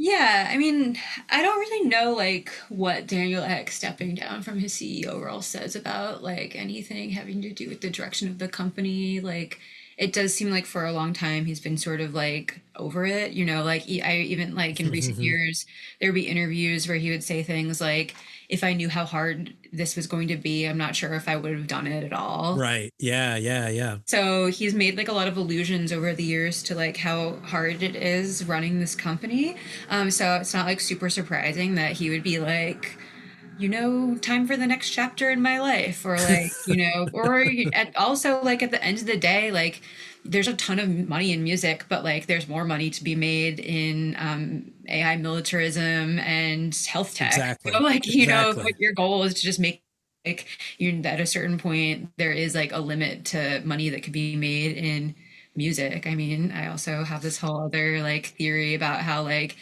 Speaker 2: Yeah, I mean, I don't really know like what Daniel Ek stepping down from his CEO role says about like anything having to do with the direction of the company. Like, it does seem like for a long time he's been sort of like over it, you know, like I even like in recent years there'd be interviews where he would say things like, if I knew how hard this was going to be, I'm not sure if I would have done it at all.
Speaker 1: Right. Yeah, yeah, yeah.
Speaker 2: So he's made like a lot of allusions over the years to like how hard it is running this company. So it's not like super surprising that he would be like, you know, time for the next chapter in my life, or like, you know, or and also like at the end of the day, like there's a ton of money in music, but like there's more money to be made in AI militarism and health tech. So
Speaker 1: Exactly.
Speaker 2: like, you know,
Speaker 1: Exactly.
Speaker 2: if your goal is to just make like you at a certain point there is like a limit to money that could be made in music. I mean, I also have this whole other like theory about how like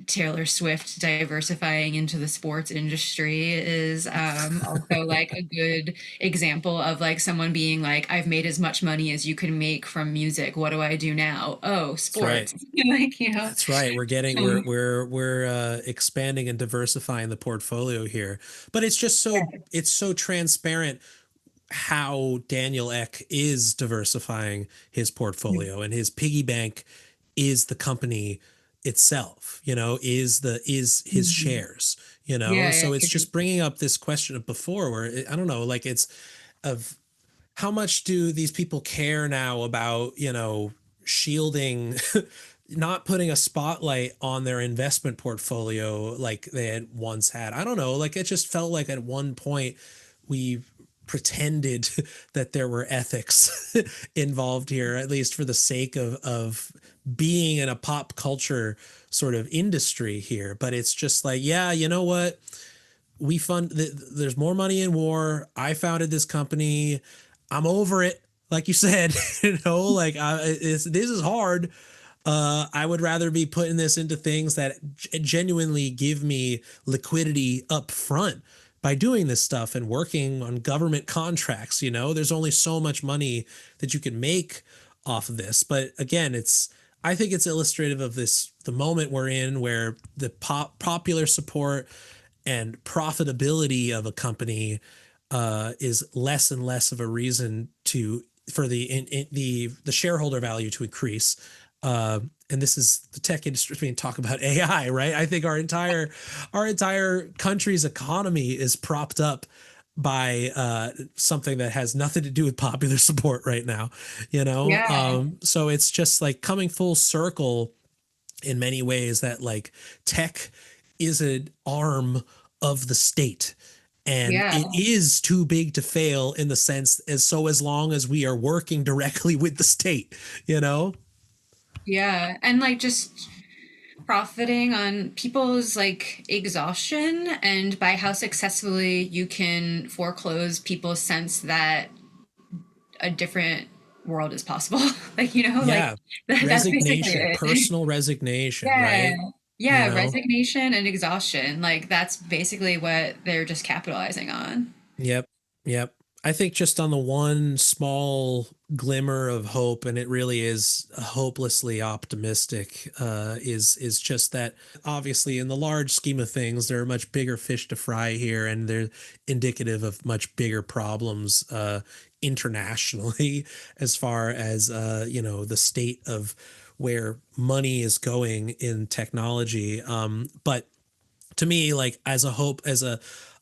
Speaker 2: Taylor Swift diversifying into the sports industry is also like a good example of like someone being like, I've made as much money as you can make from music. What do I do now? Oh,
Speaker 1: That's right.
Speaker 2: sports. Like,
Speaker 1: That's right. We're getting
Speaker 2: um,
Speaker 1: we're expanding and diversifying the portfolio here. But it's so transparent how Daniel Ek is diversifying his portfolio, and his piggy bank is the company itself, is his
Speaker 2: Mhm.
Speaker 1: shares,
Speaker 2: Yeah, yeah,
Speaker 1: so it's
Speaker 2: totally.
Speaker 1: just bringing up this question of before where I don't know, like it's of how much do these people care now about, shielding, not putting a spotlight on their investment portfolio like they had once had. I don't know, like it just felt like at one point we pretended that there were ethics involved here, at least for the sake of being in a pop culture sort of industry here. But it's just like, yeah, you know what? There's more money in war. I founded this company. I'm over it. Like you said, like this is hard. I would rather be putting this into things that genuinely give me liquidity up front by doing this stuff and working on government contracts. There's only so much money that you can make off of this. But again, I think it's illustrative of the moment we're in, where the popular support and profitability of a company is less and less of a reason for the shareholder value to increase. And this is the tech industry being talk about AI, right? I think our entire country's economy is propped up by something that has nothing to do with popular support right now,
Speaker 2: Yeah,
Speaker 1: so it's just like coming full circle in many ways, that like tech is an arm of the state, and
Speaker 2: yeah,
Speaker 1: it is too big to fail, in the sense as long as we are working directly with the state, you know
Speaker 2: yeah. And like just profiting on people's like exhaustion and by how successfully you can foreclose people's sense that a different world is possible. Like, like
Speaker 1: yeah,
Speaker 2: that's basically
Speaker 1: resignation,
Speaker 2: it.
Speaker 1: personal resignation,
Speaker 2: Yeah.
Speaker 1: right? you
Speaker 2: Yeah,
Speaker 1: know
Speaker 2: resignation and exhaustion. Like that's basically what they're just capitalizing on.
Speaker 1: Yep. Yep. I think just on the one small glimmer of hope, and it really is hopelessly optimistic, is just that obviously in the large scheme of things, there are much bigger fish to fry here, and they're indicative of much bigger problems internationally, as far as the state of where money is going in technology. But to me, like as a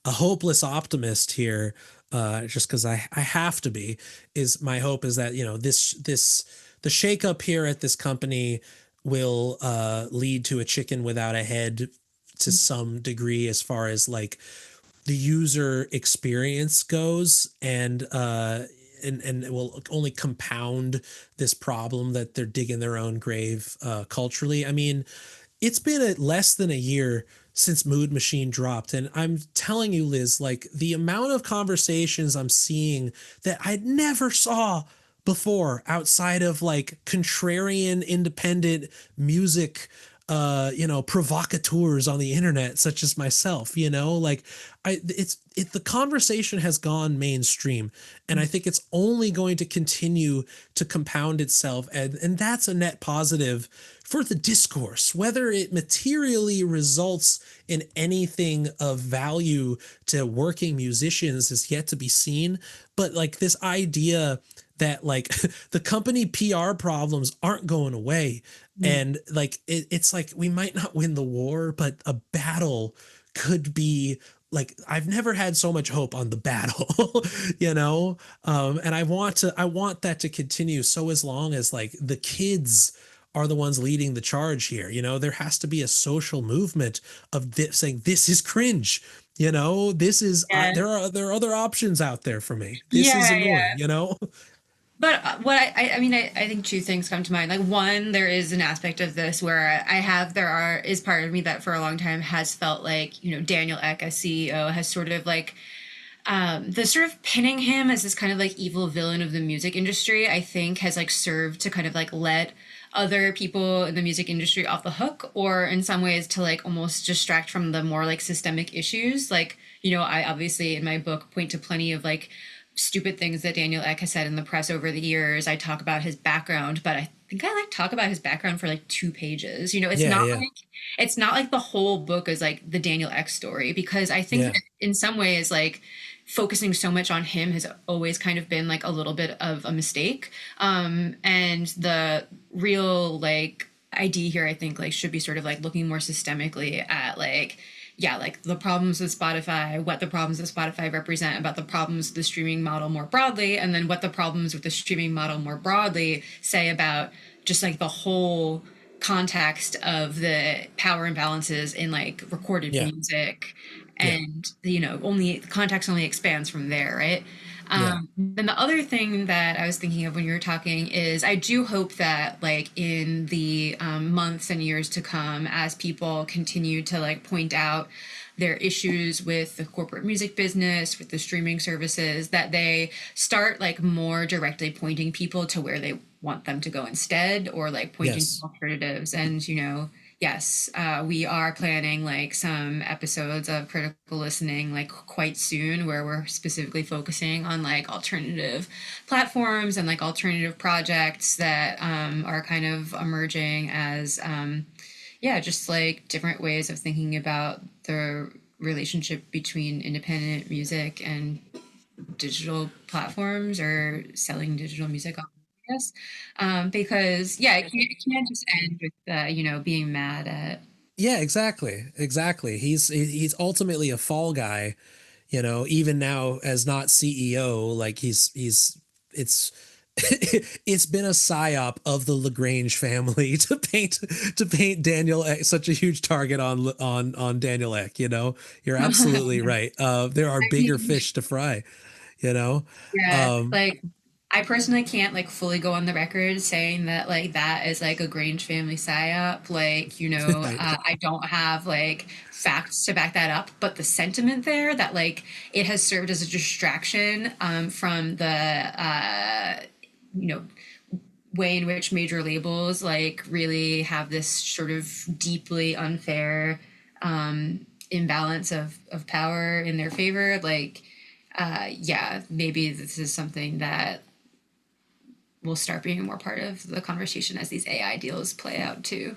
Speaker 1: hopeless optimist here, just because I have to be, is my hope is that the shakeup here at this company will lead to a chicken without a head to some degree, as far as like the user experience goes, and it will only compound this problem that they're digging their own grave culturally. I mean, it's been less than a year since Mood Machine dropped. And I'm telling you, Liz, like the amount of conversations I'm seeing that I never saw before, outside of like contrarian independent music, provocateurs on the internet, such as myself, like the conversation has gone mainstream, and I think it's only going to continue to compound itself. And that's a net positive for the discourse. Whether it materially results in anything of value to working musicians is yet to be seen. But like this idea that like the company PR problems aren't going away, and like it's like we might not win the war, but a battle could be, like, I've never had so much hope on the battle, and I want that to continue. So as long as like the kids are the ones leading the charge here, there has to be a social movement of this, saying this is cringe, this is
Speaker 2: Yeah.
Speaker 1: there are other options out there for me, this is
Speaker 2: Yeah,
Speaker 1: annoying,
Speaker 2: yeah. But what I mean, I think two things come to mind. Like one, there is an aspect of this where is part of me that for a long time has felt like, Daniel Ek as CEO has sort of like the sort of pinning him as this kind of like evil villain of the music industry, I think has like served to kind of like let other people in the music industry off the hook, or in some ways to like almost distract from the more like systemic issues. Like, you know, I obviously in my book point to plenty of like stupid things that Daniel Ek has said in the press over the years. I talk about his background, but I think I like talk about his background for like 2 pages. You know,
Speaker 1: Yeah, yeah,
Speaker 2: it's not like the whole book is like the Daniel Ek story, because I think
Speaker 1: yeah,
Speaker 2: that in some ways like focusing so much on him has always kind of been like a little bit of a mistake. And the real like idea here, I think, like should be sort of like looking more systemically at like, yeah, like the problems with Spotify, what the problems with Spotify represent about the problems with the streaming model more broadly, and then what the problems with the streaming model more broadly say about just like the whole context of the power imbalances in like recorded
Speaker 1: yeah,
Speaker 2: music.
Speaker 1: yeah,
Speaker 2: And you know, only the context only expands from there, right?
Speaker 1: yeah.
Speaker 2: Then the other thing that I was thinking of when you were talking is I do hope that like in the months and years to come, as people continue to like point out their issues with the corporate music business, with the streaming services, that they start like more directly pointing people to where they want them to go instead, or like pointing to
Speaker 1: Yes,
Speaker 2: alternatives. And you know, yes, we are planning like some episodes of critical listening like quite soon, where we're specifically focusing on like alternative platforms and like alternative projects that are kind of emerging as yeah, just like different ways of thinking about the relationship between independent music and digital platforms, or selling digital music on, I guess. Because yeah, it can't just end with you know, being mad at.
Speaker 1: yeah, exactly, exactly. He's ultimately a fall guy, you know, even now as not CEO. Like he's it's it's been a psyop of the Lagrange family to paint Daniel Ek, such a huge target on Daniel Ek. You know, you're absolutely right. There are
Speaker 2: I
Speaker 1: bigger
Speaker 2: mean,
Speaker 1: fish to fry. You know,
Speaker 2: yeah,
Speaker 1: um,
Speaker 2: like I personally can't like fully go on the record saying that like that is like a Grange family psyop. Like, you know, I don't have like facts to back that up, but the sentiment there that like it has served as a distraction from the you know, way in which major labels like really have this sort of deeply unfair imbalance of power in their favor, like yeah, maybe this is something that will start being more part of the conversation as these AI deals play out too.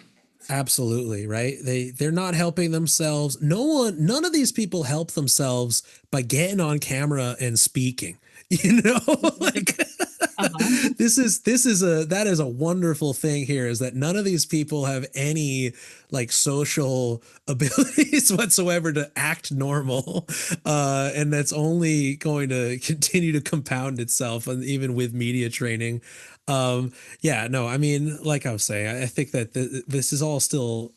Speaker 1: Absolutely, right? They're not helping themselves. None of these people help themselves by getting on camera and speaking. You know, like
Speaker 2: Uh-huh.
Speaker 1: this is a that is a wonderful thing here, is that none of these people have any like social abilities whatsoever to act normal. And that's only going to continue to compound itself, and even with media training. Yeah, no, I mean, like I was saying, I think that this is all still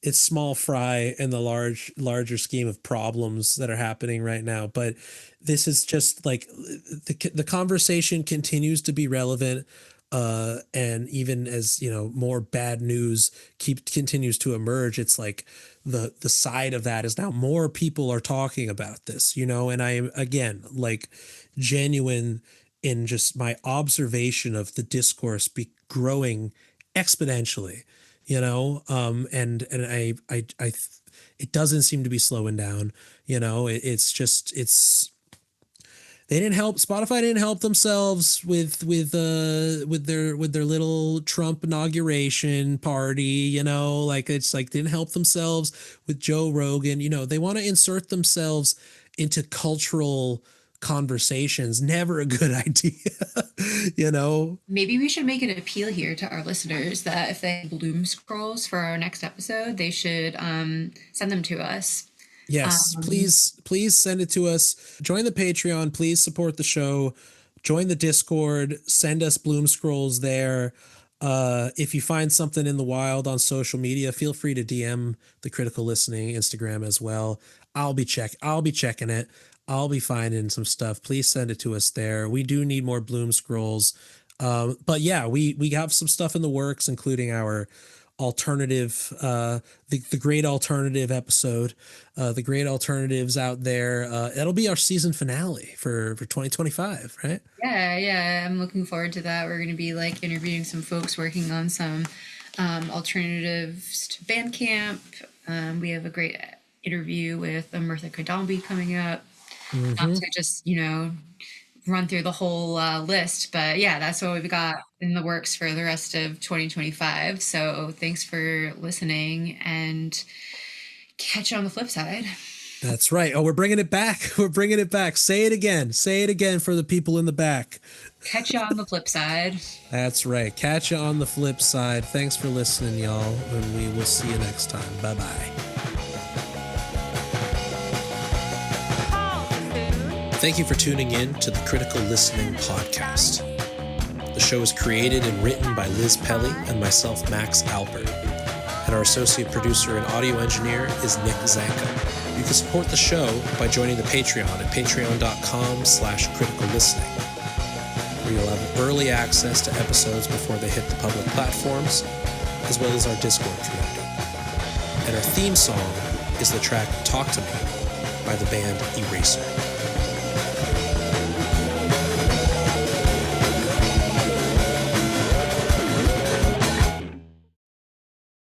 Speaker 1: it's small fry in the larger scheme of problems that are happening right now. But this is just like the conversation continues to be relevant. And even as you know, more bad news continues to emerge, it's like the side of that is now more people are talking about this, you know. And I am again like genuine in just my observation of the discourse be growing exponentially, you know. And it doesn't seem to be slowing down, you know. It's just they didn't help Spotify didn't help themselves with their little Trump inauguration party, you know. Like it's like didn't help themselves with Joe Rogan, you know. They want to insert themselves into cultural conversations. Never a good idea. You know.
Speaker 2: Maybe we should make an appeal here to our listeners that if they have Bloom scrolls for our next episode, they should send them to us.
Speaker 1: Yes,
Speaker 2: Um,
Speaker 1: please send it to us. Join the Patreon, please support the show. Join the Discord, send us Bloom Scrolls there. If you find something in the wild on social media, feel free to DM the Critical Listening Instagram as well. I'll be checking it. I'll be finding some stuff. Please send it to us there. We do need more Bloom Scrolls. But yeah, we have some stuff in the works, including our alternative, the great alternative episode, the great alternatives out there. It'll be our season finale for 2025, right?
Speaker 2: Yeah, I'm looking forward to that. We're going to be like interviewing some folks working on some alternatives to Bandcamp. We have a great interview with Mirtha Kadambi coming up. To just, run through the whole list. But yeah, that's what we've got in the works for the rest of 2025. So thanks for listening, and catch you on the flip side.
Speaker 1: That's right. Oh, we're bringing it back. We're bringing it back. Say it again. Say it again for the people in the back.
Speaker 2: Catch you on the flip side.
Speaker 1: That's right. Catch you on the flip side. Thanks for listening, y'all. And we will see you next time. Bye-bye.
Speaker 3: Call soon.
Speaker 1: Thank you for tuning in to the Critical Listening Podcast. The show is created and written by Liz Pelly and myself, Max Albert. And our associate producer and audio engineer is Nick Zanka. You can support the show by joining the Patreon at patreon.com/critical listening, where you'll have early access to episodes before they hit the public platforms, as well as our Discord community. And our theme song is the track Talk to Me by the band Eraser.